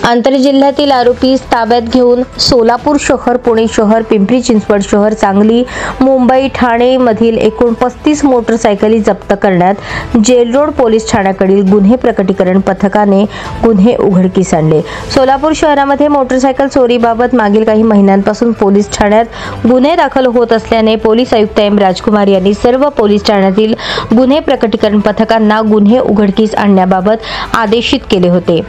आंतरजिल्ह्यातील आरोपी ताब्यात घेऊन सोलापूर शहर, पुणे शहर, पिंपरी चिंचवड शहर, सांगली, मुंबई, ठाणे मधील एकूण 35 मोटरसायकली जप्त करण्यात जेल रोड पोलीस ठाण्याकडील गुन्हे प्रकटीकरण पथकाने गुन्हे उघडकीस आणले। सोलापूर शहरामध्ये मोटरसायकल चोरीबाबत मागील काही महिन्यांपासून पोलीस ठाण्यात गुन्हे दाखल होत असल्याने पोलीस आयुक्त एम राजकुमार यांनी सर्व पोलीस ठाण्यातील गुन्हे प्रकटीकरण पथकांना गुन्हे उघडकीस आणण्याबाबत आदेशित केले होते।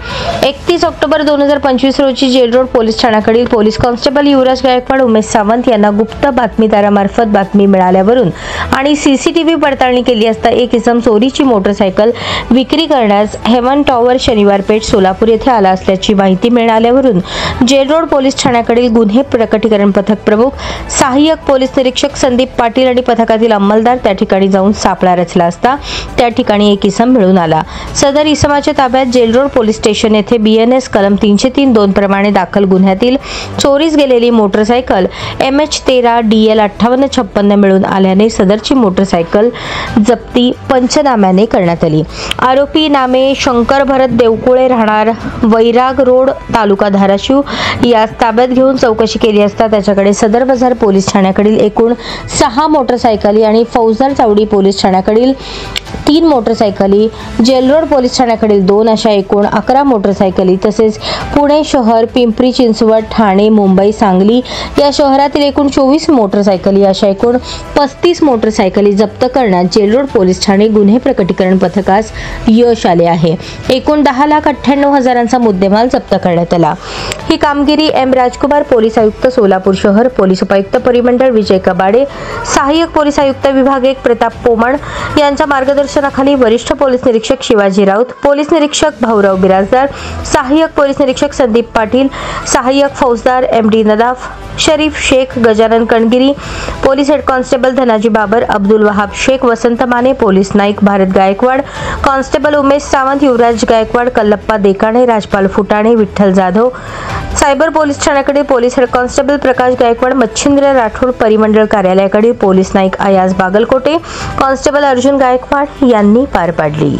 31 ऑक्टोबर 2025 रोजी जेल रोड पोलीस ठाण्याकडील पोलीस कॉन्स्टेबल युवराज गायकवाड, उमेश सावंत यांना गुप्त बातमीदारामार्फत बातमी मिळाल्यावरून आणि सीसीटीव्ही पडताळणी केली असता एक इसम चोरीची मोटरसायकल विक्री करण्यास हेवन टॉवर, शनिवार पेठ, सोलापूर येथे आला असल्याची माहिती मिळाल्यावरून जेल रोड पोलीस ठाण्याकडील गुन्हे प्रकटीकरण पथक प्रमुख, सहाय्यक पोलीस निरीक्षक संदीप पाटील आणि पथकातील अंमलदार त्या ठिकाणी जाऊन सापळा रचला असता त्या ठिकाणी एक इसम मिळून आला। सदर इसमाच्या ताब्यात जेल रोड पोलीस स्टेशन येथे BNS कलम 303(2) प्रमाणे दाखल गुन्ह्यातील चोरीस गेलेली मोटरसायकल MH13 DL 5856 मिळून आल्याने सदरची मोटरसायकल जप्ती पंचनाम्याने करण्यात आली। आरोपी नामे शंकर भरत देवकुळे, राहणार वैराग रोड, तालुका धाराशिव यास ताब्यात घेऊन चौकशी केली असता त्याच्याकडे सदर बाजार पोलीस ठाण्याकडील एकूण 6 मोटरसायकली आणि फौजदार चावडी पोलीस ठाण्याकडील 3 मोटरसायकली, जेल रोड पोलीस ठाण्याकडील 2 अशा एकूण 11 मोटरसायकली तसेच पुणे शहर, पिंपरी चिंचवड, ठाणे, मुंबई, सांगली या शहरातील एकूण 24 मोटरसायकली अशा एकूण 35 मोटरसायकली जप्त करण्यात जेल रोड पोलीस ठाणे गुन्हे प्रकटीकरण पथकास यश आले आहे। एकूण 10,98,000चा मुद्देमाल जप्त करण्यात आला। ही कामगिरी एम राजकुमार, पोलीस आयुक्त सोलापूर शहर, पोलीस उपायुक्त परिमंडळ विजय कबाडे, सहाय्यक पोलीस आयुक्त विभाग 1 प्रताप पोमण यांच्या मार्गदर्शनाखाली वरिष्ठ पोलीस निरीक्षक शिवाजी राऊत, पोलीस निरीक्षक भाऊराव बिराजदार, सहाय्यक पोलीस निरीक्षक संदीप पाटील, सहाय्यक फौजदार MD Nadaf, Sharif Shaikh, Gajanan Kangiri, police head constable Dhanaji Babar, Abdul Wahab Shaikh, Vasant Mane, police Naik Bharat Gaikwad, constable Umesh Sawant, Yuvraj Gaikwad, Kallappa Dekane, Rajpal Phutane, Vitthal Jadhav, cyber police ठाण्याकडील police head constable Prakash Gaikwad, Machhindra Rathod, परिमंडळ कार्यालयाकडील पोलीस नाईक अयाज बागलकोटे, कॉन्स्टेबल अर्जुन गायकवाड यांनी पार पाडली।